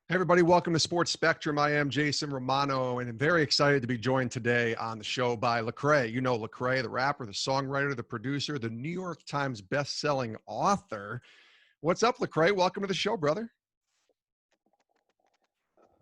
Hey everybody, welcome to Sports Spectrum. I am Jason Romano, and I'm very excited to be joined today on the show by Lecrae. You know Lecrae, the rapper, the songwriter, the producer, the New York Times best-selling author. What's up, Lecrae? Welcome to the show, brother.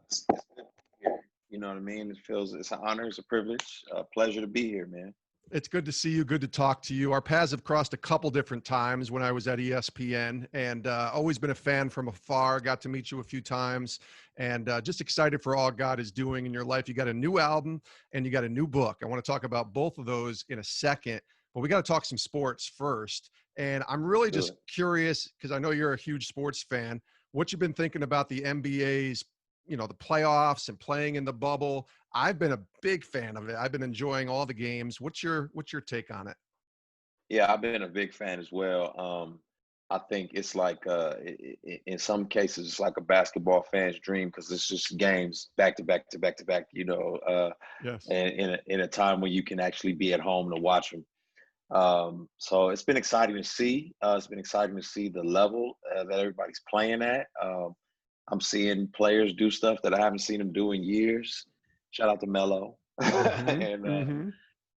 It's good to be here. You know what I mean? It's an honor, it's a privilege, a pleasure to be here, man. It's good to see you. Good to talk to you. Our paths have crossed a couple different times when I was at ESPN, and always been a fan from afar. Got to meet you a few times, and just excited for all God is doing in your life. You got a new album and you got a new book. I want to talk about both of those in a second, but we got to talk some sports first. And I'm really Do just it. curious because I know you're a huge sports fan. What you've been thinking about the NBA's, the playoffs and playing in the bubble. I've been a big fan of it. I've been enjoying all the games. What's your take on it? Yeah, I've been a big fan as well. I think it's like, in some cases, it's like a basketball fan's dream because it's just games back to back to back to back, Yes. and in a time when you can actually be at home to watch them. So it's been exciting to see. It's been exciting to see the level that everybody's playing at. I'm seeing players do stuff that I haven't seen them do in years. Shout out to Melo, Hmm. and Hmm.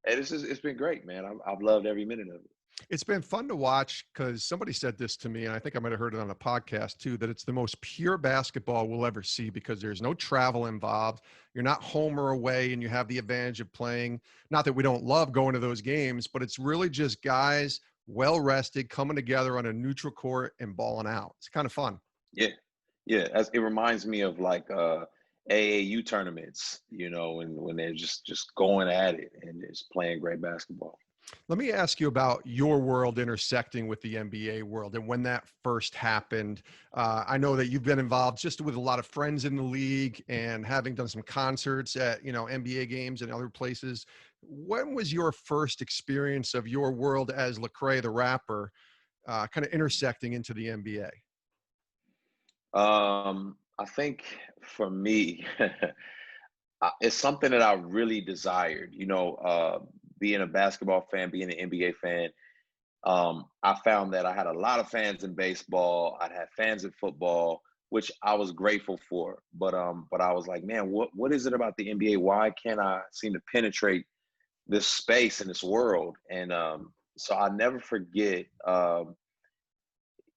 it's been great, man. I've loved every minute of it. It's been fun to watch because somebody said this to me, and I think I might have heard it on a podcast too, that it's the most pure basketball we'll ever see because there's no travel involved. You're not home or away, and you have the advantage of playing. Not that we don't love going to those games, but it's really just guys well rested, coming together on a neutral court and balling out. It's kind of fun. Yeah, yeah. It reminds me of like AAU tournaments, when they're just going at it and just playing great basketball. Let me ask you about your world intersecting with the NBA world and when that first happened. I know that you've been involved just with a lot of friends in the league and having done some concerts at, NBA games and other places. When was your first experience of your world as Lecrae, the rapper, kind of intersecting into the NBA? I think for me, it's something that I really desired. Being a basketball fan, being an NBA fan. I found that I had a lot of fans in baseball. I'd had fans in football, which I was grateful for. But I was like, man, what is it about the NBA? Why can't I seem to penetrate this space in this world? And so I never forget,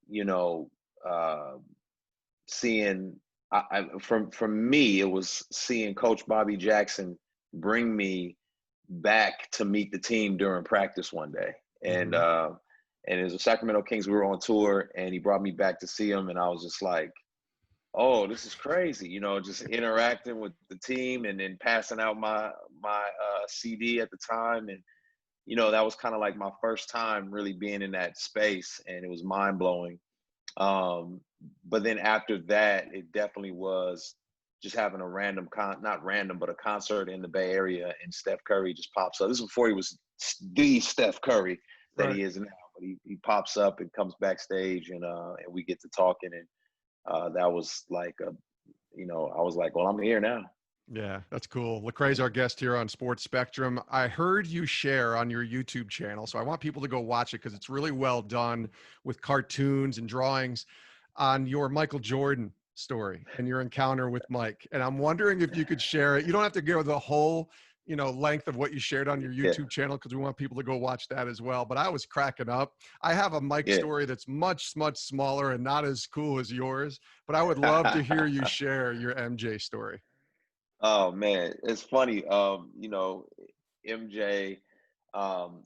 you know, uh, seeing. From me, it was seeing Coach Bobby Jackson bring me back to meet the team during practice one day, and Hmm. uh, and it was the Sacramento Kings. We were on tour, and he brought me back to see him, and I was just like, "Oh, this is crazy!" Just interacting with the team, and then passing out my CD at the time, and that was kind of like my first time really being in that space, and it was mind blowing. Um, but then after that, it definitely was just having a not random, but a concert in the Bay Area, and Steph Curry just pops up. This is before he was the Steph Curry that Right. he is now, but he pops up and comes backstage, and we get to talking, and that was like I was like, well, I'm here now. Yeah, that's cool. Lecrae's our guest here on Sports Spectrum. I heard you share on your YouTube channel, so I want people to go watch it because it's really well done with cartoons and drawings on your Michael Jordan story and your encounter with Mike. And I'm wondering if you could share it. You don't have to go the whole, length of what you shared on your Yeah, YouTube channel because we want people to go watch that as well. But I was cracking up. I have a Mike yeah. story that's much, much smaller and not as cool as yours, but I would love to hear you share your MJ story. Oh man, it's funny. MJ,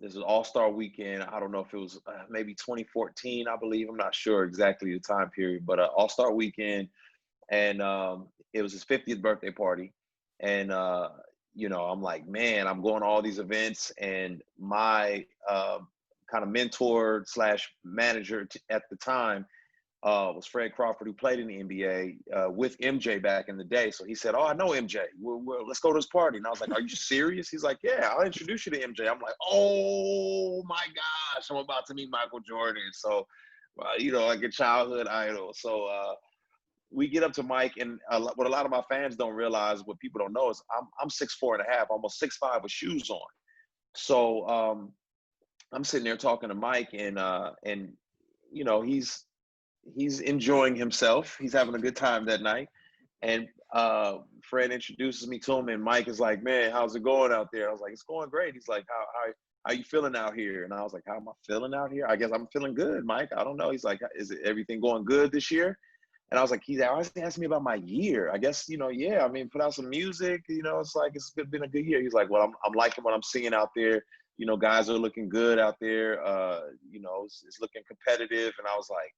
this is All-Star Weekend. I don't know if it was maybe 2014, I believe. I'm not sure exactly the time period, but All-Star Weekend, and it was his 50th birthday party. And I'm like, man, I'm going to all these events, and my kind of mentor slash manager at the time was Fred Crawford, who played in the NBA with MJ back in the day. So he said, "Oh, I know MJ. Let's go to this party." And I was like, "Are you serious?" He's like, "Yeah, I'll introduce you to MJ." I'm like, "Oh my gosh, I'm about to meet Michael Jordan." So, like a childhood idol. So we get up to Mike, and what a lot of my fans don't realize, what people don't know, is I'm 6'4.5", almost 6'5" with shoes on. So I'm sitting there talking to Mike, and he's enjoying himself. He's having a good time that night. And Fred introduces me to him, and Mike is like, "Man, how's it going out there?" I was like, "It's going great." He's like, "How you feeling out here?" And I was like, "How am I feeling out here? I guess I'm feeling good, Mike. I don't know." He's like, "Is it everything going good this year?" And I was like, he's always asking me about my year. I guess, yeah, I mean, put out some music, it's like, been a good year. He's like, well, I'm liking what I'm seeing out there. Guys are looking good out there. It's looking competitive. And I was like,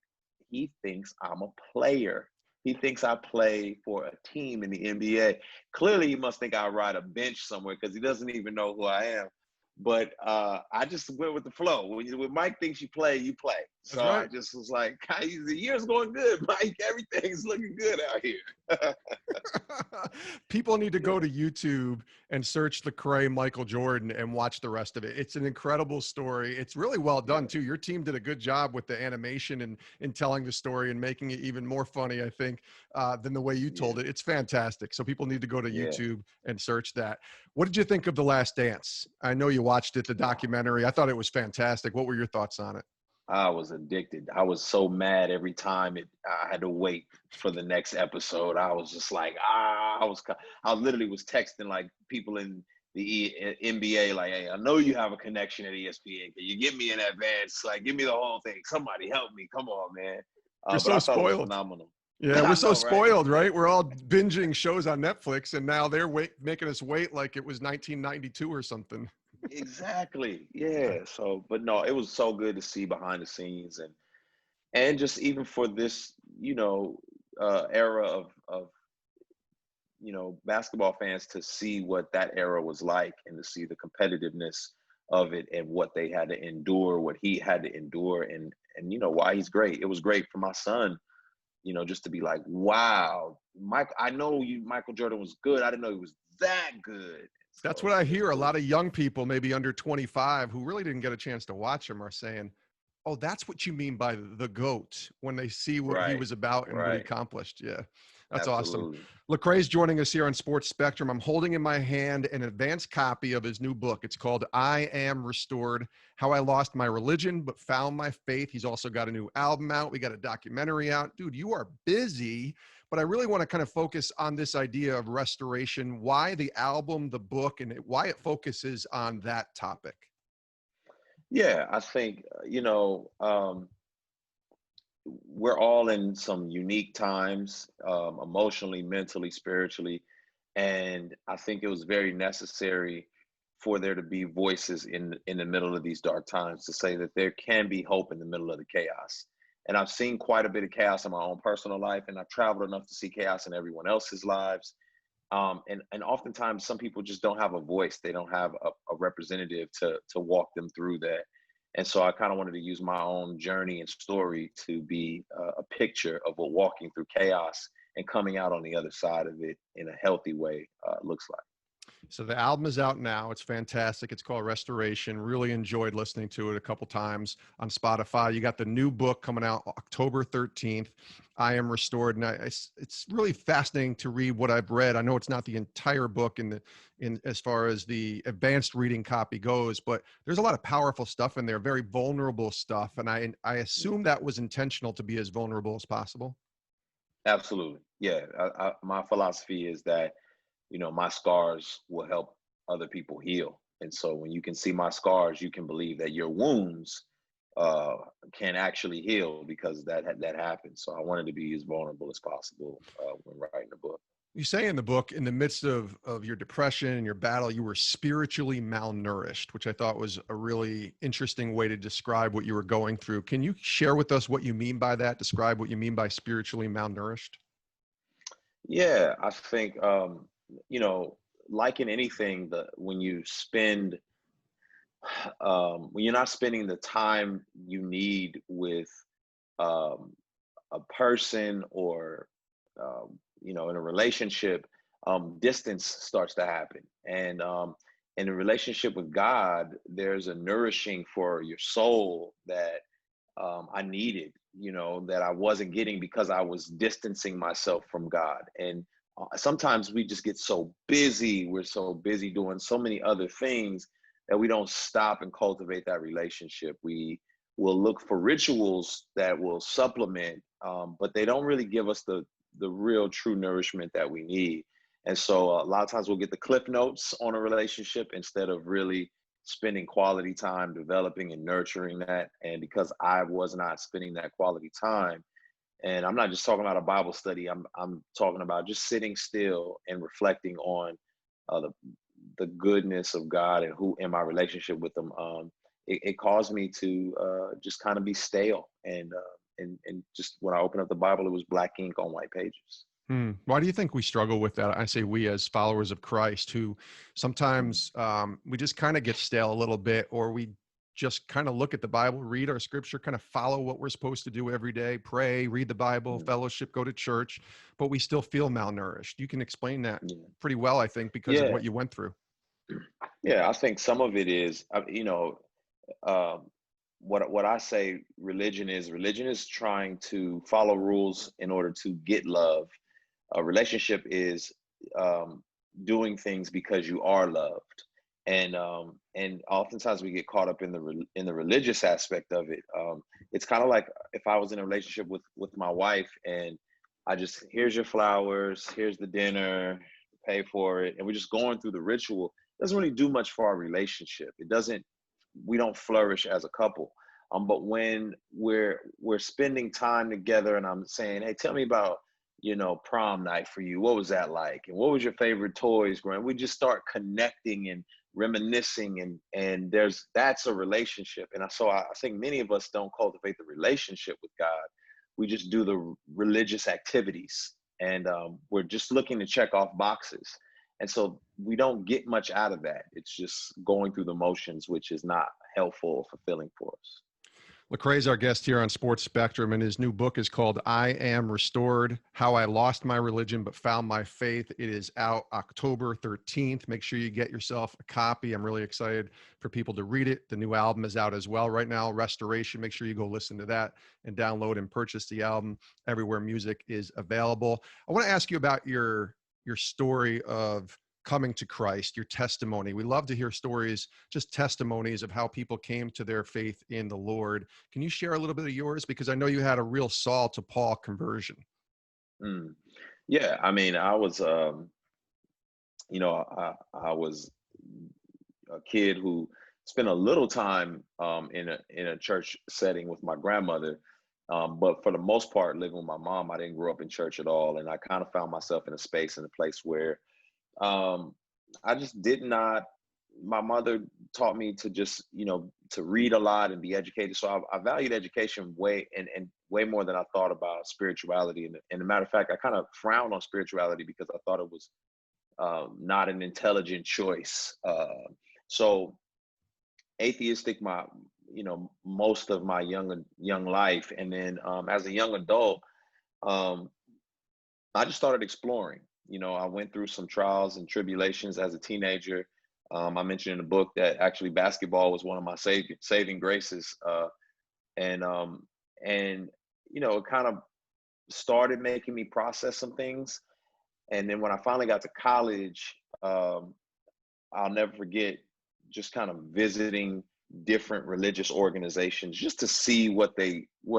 he thinks I'm a player. He thinks I play for a team in the NBA. Clearly, he must think I ride a bench somewhere because he doesn't even know who I am. But I just went with the flow. When Mike thinks you play, you play. That's So I right. just was like, the year's going good, Mike. Everything's looking good out here. People need to go Yeah, to YouTube and search Lecrae Michael Jordan and watch the rest of it. It's an incredible story. It's really well done yeah, too. Your team did a good job with the animation and in telling the story and making it even more funny, I think, than the way you yeah, told it. It's fantastic. So people need to go to yeah. YouTube and search that. What did you think of The Last Dance? I know you watched it, the documentary. I thought it was fantastic. What were your thoughts on it? I was addicted. I was so mad every time I had to wait for the next episode. I was just like, I literally was texting like people in the NBA, like, hey, I know you have a connection at ESPN. Can you get me in advance? Like, give me the whole thing. Somebody help me. Come on, man. We're But so I thought it was spoiled. phenomenal. Yeah, we're I so know, right? spoiled, right? We're all binging shows on Netflix, and now they're making us wait like it was 1992 or something. Exactly. Yeah. Yeah. So, but no, it was so good to see behind the scenes and just even for this, era of basketball fans to see what that era was like and to see the competitiveness of it and what they had to endure, what he had to endure, and why he's great. It was great for my son, just to be like, wow, Mike. I know Michael Jordan was good. I didn't know he was that good. That's So what I it's hear. A cool. lot of young people, maybe under 25, who really didn't get a chance to watch him, are saying, "Oh, that's what you mean by the GOAT," when they see what he Right. was about and what he Right. accomplished. Yeah, that's awesome. Absolutely. Lecrae's joining us here on Sports Spectrum. I'm holding in my hand an advanced copy of his new book. It's called I Am Restored: How I Lost My Religion But Found My Faith. He's also got a new album out. We got a documentary out. Dude, you are busy, but I really want to kind of focus on this idea of restoration, why the album, the book, and why it focuses on that topic. Yeah, I think we're all in some unique times, emotionally, mentally, spiritually, and I think it was very necessary for there to be voices in the middle of these dark times to say that there can be hope in the middle of the chaos. And I've seen quite a bit of chaos in my own personal life, and I've traveled enough to see chaos in everyone else's lives. And oftentimes, some people just don't have a voice; they don't have a representative to walk them through that. And so I kind of wanted to use my own journey and story to be a picture of what walking through chaos and coming out on the other side of it in a healthy way looks like. So the album is out now. It's fantastic. It's called Restoration. Really enjoyed listening to it a couple times on Spotify. You got the new book coming out October 13th. I Am Restored, and it's really fascinating to read what I've read. I know it's not the entire book in as far as the advanced reading copy goes, but there's a lot of powerful stuff in there, very vulnerable stuff, and I Mm. assume that was intentional to be as vulnerable as possible. Absolutely. Yeah. My philosophy is that, my scars will help other people heal. And so when you can see my scars, you can believe that your wounds uh, can actually heal because that happens. So I wanted to be as vulnerable as possible when writing the book. You say in the book, in the midst of your depression and your battle, you were spiritually malnourished, which I thought was a really interesting way to describe what you were going through. Can you share with us what you mean by that? Describe what you mean by spiritually malnourished? Yeah, I think you know, like in anything, that when you're not spending the time you need with um, a person or in a relationship, distance starts to happen. And in a relationship with God, there's a nourishing for your soul that I needed, that I wasn't getting because I was distancing myself from God. And sometimes we just get so busy. We're so busy doing so many other things that we don't stop and cultivate that relationship. We will look for rituals that will supplement, but they don't really give us the real true nourishment that we need. And so a lot of times we'll get the cliff notes on a relationship instead of really spending quality time developing and nurturing that. And because I was not spending that quality time, and I'm not just talking about a Bible study, I'm talking about just sitting still and reflecting on the goodness of God and who in my relationship with Him. It caused me to just kind of be stale, and just when I opened up the Bible, it was black ink on white pages. Why do you think we struggle with that? I say we as followers of Christ, who Mm, sometimes we just kind of get stale a little bit, or we just kind of look at the Bible, read our scripture, kind of follow what we're supposed to do every day, pray, read the Bible, mm, fellowship, go to church, but we still feel malnourished. You can explain that yeah. pretty well, I think, because of Yeah, what you went through. yeah. I think some of it is, um, what I say religion is trying to follow rules in order to get love. A relationship is um, doing things because you are loved, and oftentimes we get caught up in in the religious aspect of it. It's kind of like if I was in a relationship with my wife, and I just, here's your flowers, here's the dinner, pay for it, and we're just going through the ritual. It doesn't really do much for our relationship. It doesn't. We don't flourish as a couple. But when we're spending time together, and I'm saying, hey, tell me about, prom night for you. What was that like? And what was your favorite toys growing? We just start connecting and reminiscing, and that's a relationship. And I think many of us don't cultivate the relationship with God. We just do the religious activities, and we're just looking to check off boxes. And so we don't get much out of that. It's just going through the motions, which is not helpful or fulfilling for us. Lecrae's our guest here on Sports Spectrum, and his new book is called I Am Restored: How I Lost My Religion But Found My Faith. It is out October 13th. Make sure you get yourself a copy. I'm really excited for people to read it. The new album is out as well right now, Restoration. Make sure you go listen to that and download and purchase the album everywhere music is available. I want to ask you about your story of coming to Christ, your testimony. We love to hear stories, just testimonies of how people came to their faith in the Lord. Can you share a little bit of yours? Because I know you had a real Saul to Paul conversion. Mm. Yeah, I mean, I was a kid who spent a little time in a church setting with my grandmother, but for the most part, living with my mom, I didn't grow up in church at all, and I kind of found myself in a space, in a place where um, I just did not. My mother taught me to just, to read a lot and be educated. So I valued education and way more than I thought about spirituality. And a matter of fact, I kind of frowned on spirituality because I thought it was not an intelligent choice. So atheistic most of my young life, and then as a young adult, um, I just started exploring. I went through some trials and tribulations as a teenager. I mentioned in the book that actually basketball was one of my saving graces, and it kind of started making me process some things. And then when I finally got to college, I'll never forget just kind of visiting different religious organizations just to see what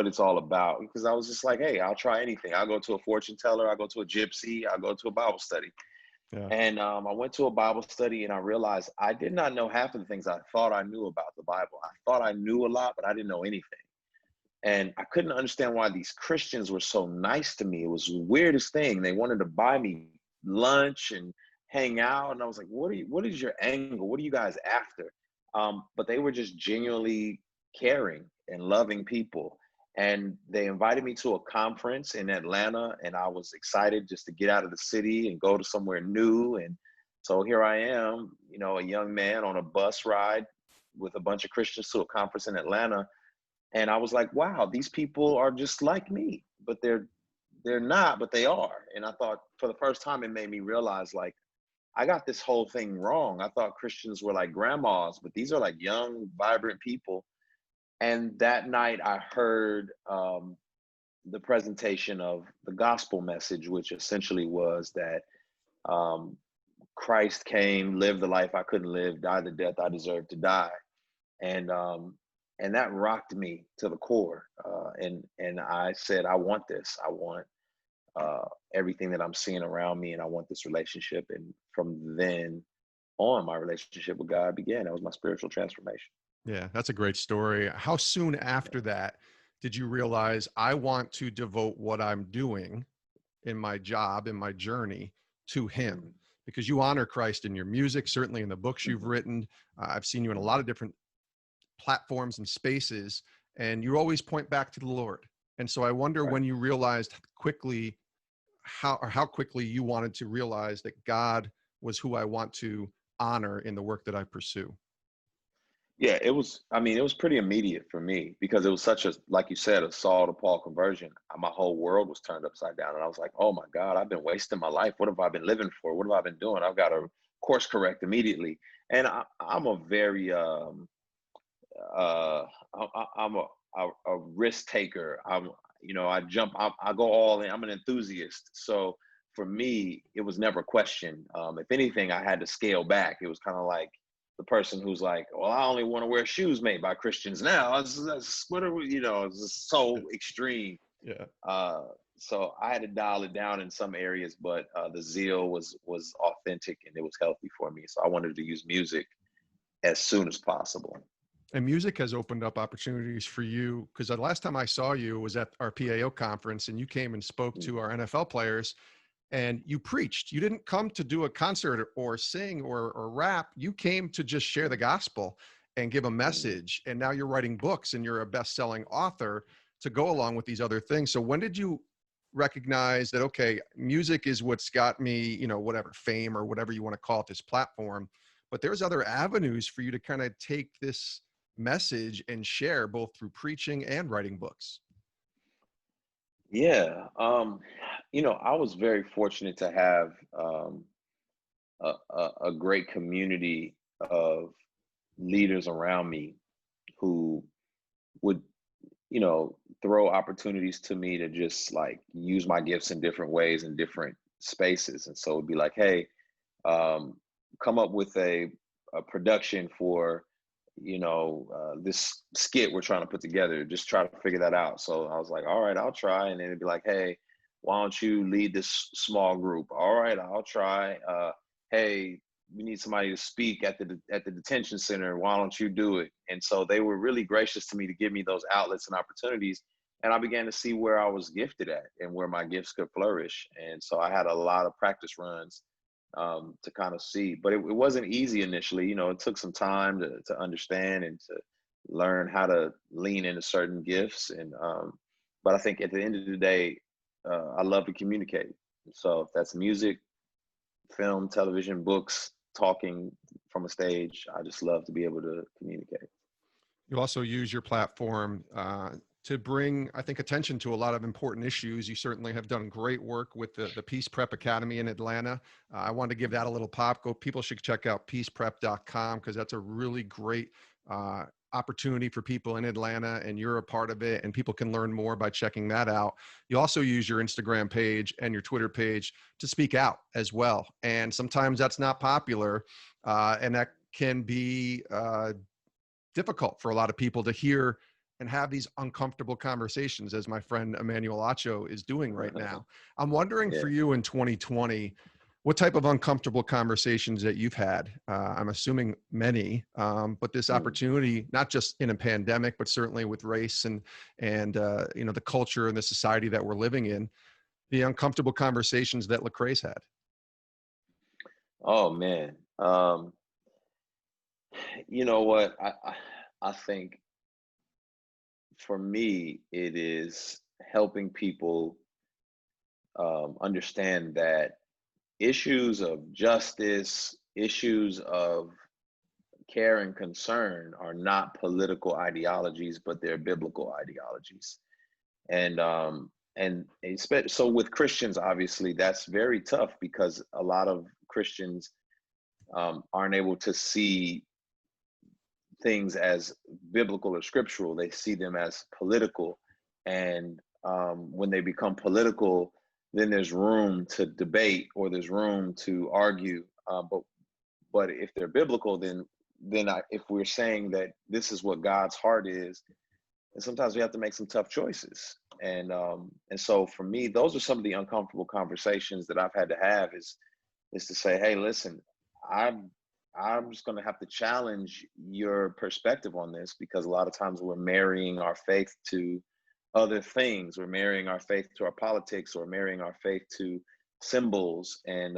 it's all about, because I was just like, hey, I'll try anything. I'll go to a fortune teller, I'll go to a gypsy, I'll go to a Bible study. Yeah. And I went to a Bible study, and I realized I did not know half of the things I thought I knew about the Bible. I thought I knew a lot, but I didn't know anything. And I couldn't understand why these Christians were so nice to me. It was the weirdest thing. They wanted to buy me lunch and hang out. And I was like, what is your angle? What are you guys after? But they were just genuinely caring and loving people. And they invited me to a conference in Atlanta, and I was excited just to get out of the city and go to somewhere new. And so here I am, a young man on a bus ride with a bunch of Christians to a conference in Atlanta. And I was like, wow, these people are just like me, but they're not, but they are. And I thought, for the first time, it made me realize, like, I got this whole thing wrong. I thought Christians were like grandmas, but these are like young, vibrant people. And that night I heard the presentation of the gospel message, which essentially was that um, Christ came, lived the life I couldn't live, died the death I deserved to die. And and that rocked me to the core. And I said, I want this. I want everything that I'm seeing around me, and I want this relationship. And from then on, my relationship with God began. That was my spiritual transformation. Yeah, that's a great story. How soon after that did you realize I want to devote what I'm doing in my job, in my journey to him? Mhm, Because you honor Christ in your music, certainly in the books you've mhm, written. I've seen you in a lot mhm, of different platforms and spaces, and you always point back to the Lord. And so I wonder right. when you realized quickly how quickly you wanted to realize that God was who I want to honor in the work that I pursue. Yeah, it was. I mean, it was pretty immediate for me because it was such a, like you said, a Saul to Paul conversion. My whole world was turned upside down, and I was like, "Oh my God, I've been wasting my life. What have I been living for? What have I been doing? I've got to course correct immediately." And I'm a very uh I'm a risk taker. I jump, I go all in. I'm an enthusiast. So for me, it was never a question. If anything, I had to scale back. It was kind of like the person who's like, well, I only want to wear shoes made by Christians now. That's what are we, it's just so extreme. Yeah. uh so I had to dial it down in some areas, but the zeal was authentic and it was healthy for me, so I wanted to use music as soon as possible. And music has opened up opportunities for you, because the last time I saw you was at our PAO conference and you came and spoke Mm, to our NFL players and you preached. You didn't come to do a concert or sing or rap. You came to just share the mm, gospel and give a mm. message. And now you're writing books and you're a best-selling author to go along with these other things. So when did you recognize that, okay, music is what's got me, whatever, fame or whatever you want to call it, this platform, but there's other avenues for you to kind of take this message and share both through preaching and writing books? Yeah, I was very fortunate to have a great community of leaders around me who would, throw opportunities to me to just like use my gifts in different ways in different spaces. And so it'd be like, hey, um, come up with a production for this skit we're trying to put together, just try to figure that out. So I was like, all right, I'll try. And then it'd be like, hey, why don't you lead this small group? All right, I'll try. Hey, we need somebody to speak at the detention center, why don't you do it? And so they were really gracious to me to give me those outlets and opportunities, and I began to see where I was gifted at and where my gifts could flourish. And so I had a lot of practice runs to kind of see. But it wasn't easy initially. It took some time to understand and to learn how to lean into certain gifts. And but I think at the end of the day, I love to communicate. So if that's music, film, television, books, talking from a stage, I just love to be able to communicate. You also use your platform to bring, I think, attention to a lot of important issues. You certainly have done great work with the Peace Prep Academy in Atlanta. I wanted to give that a little pop. People should check out peaceprep.com because that's a really great opportunity for people in Atlanta, and you're a part of it. And people can learn more by checking that out. You also use your Instagram page and your Twitter page to speak out as well. And sometimes that's not popular, and that can be difficult for a lot of people to hear and have these uncomfortable conversations, as my friend Emmanuel Acho is doing right now. I'm wondering Yeah. for you in 2020, what type of uncomfortable conversations that you've had? I'm assuming many, but this Mm. opportunity, not just in a pandemic, but certainly with race and the culture and the society that we're living in, the uncomfortable conversations that Lecraes had. Oh man. You know what? I think for me it is helping people understand that issues of justice, issues of care and concern are not political ideologies, but they're biblical ideologies. And so with Christians, obviously, that's very tough because a lot of Christians aren't able to see things as biblical or scriptural. They see them as political, and when they become political, then there's room to debate or there's room to argue. But if they're biblical, if we're saying that this is what God's heart is, and sometimes we have to make some tough choices. And so for me, those are some of the uncomfortable conversations that I've had to have, is to say, hey, listen, I'm I'm just going to have to challenge your perspective on this, because a lot of times we're marrying our faith to other things. We're marrying our faith to our politics, or marrying our faith to symbols, and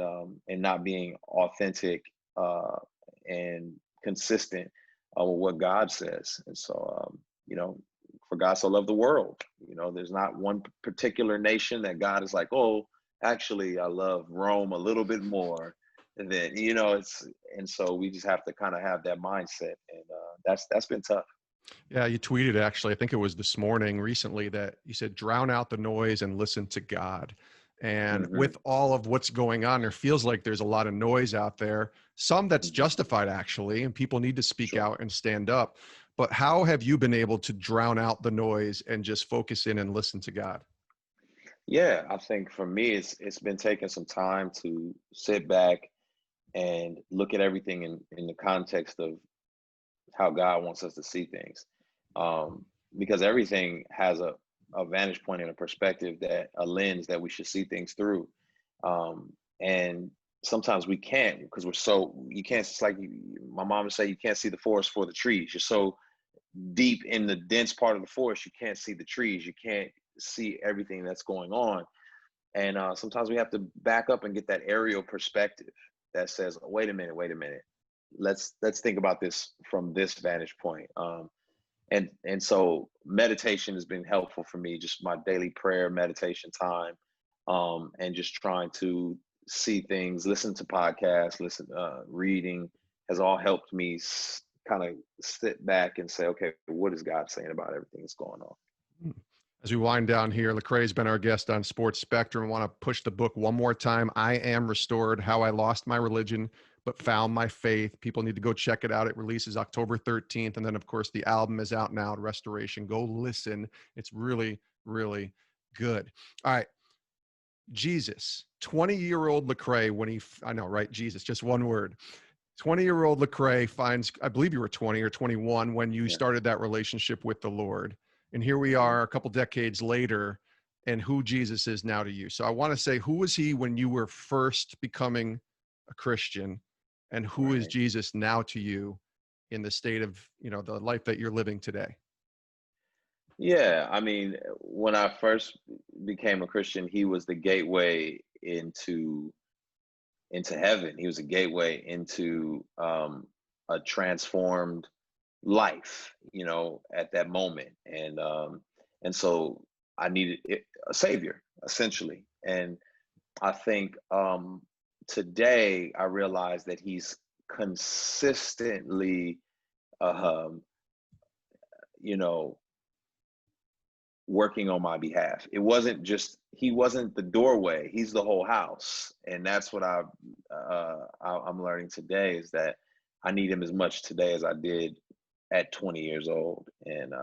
not being authentic uh, and consistent with what God says. And so, you know, for God so loved the world, there's not one particular nation that God is like, oh, actually, I love Rome a little bit more. And then, and so we just have to kind of have that mindset. And that's been tough. Yeah, you tweeted actually, I think it was this morning recently, that you said, drown out the noise and listen to God. And Hmm. with all of what's going on, there feels like there's a lot of noise out there, some that's Hmm. justified actually, and people need to speak Sure. out and stand up. But how have you been able to drown out the noise and just focus in and listen to God? Yeah, I think for me, it's been taking some time to sit back and look at everything in the context of how God wants us to see things. Because everything has a vantage point and a perspective, that a lens that we should see things through. And sometimes we can't, because you can't, it's like my mom would say, you can't see the forest for the trees. You're so deep in the dense part of the forest, you can't see the trees. You can't see everything that's going on. And sometimes we have to back up and get that aerial perspective that says, wait a minute, let's think about this from this vantage point. And so meditation has been helpful for me, just my daily prayer meditation time, and just trying to see things, listen to podcasts, reading has all helped me kind of sit back and say, okay, what is God saying about everything that's going on? As we wind down here, Lecrae has been our guest on Sports Spectrum. I want to push the book one more time. I Am Restored: How I Lost My Religion but Found My Faith. People need to go check it out. It releases October 13th. And then, of course, the album is out now, Restoration. Go listen. It's really, really good. All right. Jesus, 20-year-old Lecrae, I know, right? Jesus, just one word. 20-year-old Lecrae finds, I believe you were 20 or 21 when you Yeah. started that relationship with the Lord. And here we Hmm. are a couple decades later, and who Jesus is now to you. So I want to say, who was he when you were first becoming a Christian, and who is Right. Jesus now to you in the state of, the life that you're living today? Yeah, I mean, when I first became a Christian, he was the gateway into heaven. He was a gateway into a transformed life, at that moment. And so I needed a savior, essentially. And I think today I realize that he's consistently, um, you know, working on my behalf. He wasn't the doorway. He's the whole house. And that's what I'm learning today, is that I need him as much today as I did at 20 years old. And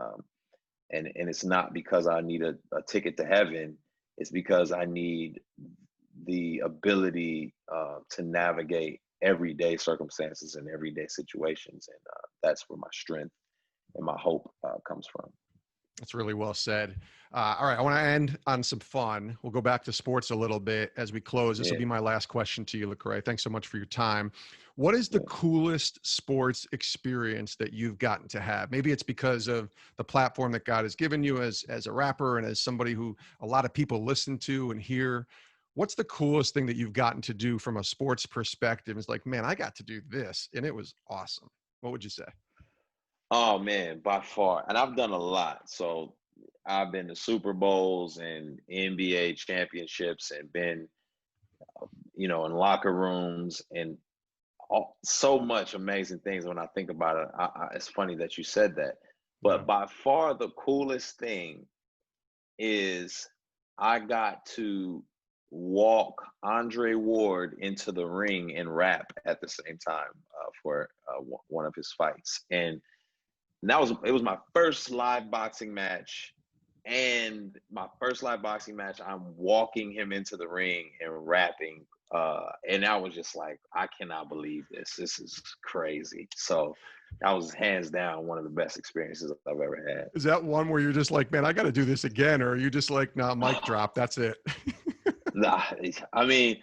it's not because I need a ticket to heaven. It's because I need the ability to navigate everyday circumstances and everyday situations. And that's where my strength and my hope comes from. That's really well said. All right, I want to end on some fun. We'll go back to sports a little bit as we close. This will Yeah. be my last question to you, Lecrae. Thanks so much for your time. What is the Yeah. coolest sports experience that you've gotten to have? Maybe it's because of the platform that God has given you as a rapper and as somebody who a lot of people listen to and hear. What's the coolest thing that you've gotten to do from a sports perspective? It's like, man, I got to do this and it was awesome. What would you say? Oh man, by far. And I've done a lot. So I've been to Super Bowls and NBA championships, and been, in locker rooms, and so much amazing things. When I think about it, it's funny that you said that. Yeah. But by far the coolest thing is I got to walk Andre Ward into the ring and rap at the same time for one of his fights. And it was my first live boxing match. And my first live boxing match, I'm walking him into the ring and rapping. And I was just like, I cannot believe this. This is crazy. So That was hands down one of the best experiences I've ever had. Is that one where you're just like, man, I got to do this again? Or are you just like, nah, mic drop, that's it? Nah, I mean,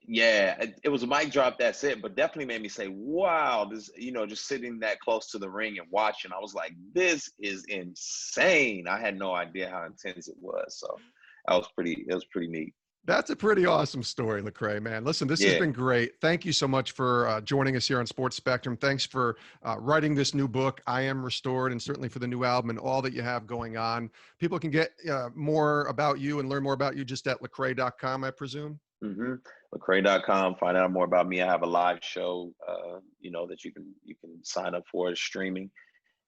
yeah, it was a mic drop. That's it. But definitely made me say, "Wow, this." Just sitting that close to the ring and watching, I was like, "This is insane." I had no idea how intense it was. So that was pretty. It was pretty neat. That's a pretty awesome story, Lecrae, man. Listen, this has Yeah. been great. Thank you so much for joining us here on Sports Spectrum. Thanks for writing this new book, I Am Restored, and certainly for the new album and all that you have going on. People can get more about you and learn more about you just at lecrae.com, I presume. Mm-hmm. Lecrae.com. Find out more about me. I have a live show, that you can sign up for. It's streaming,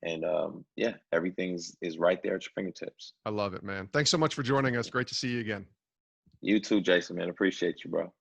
and yeah, everything is right there at your fingertips. I love it, man. Thanks so much for joining us. Great to see you again. You too, Jason, man. Appreciate you, bro.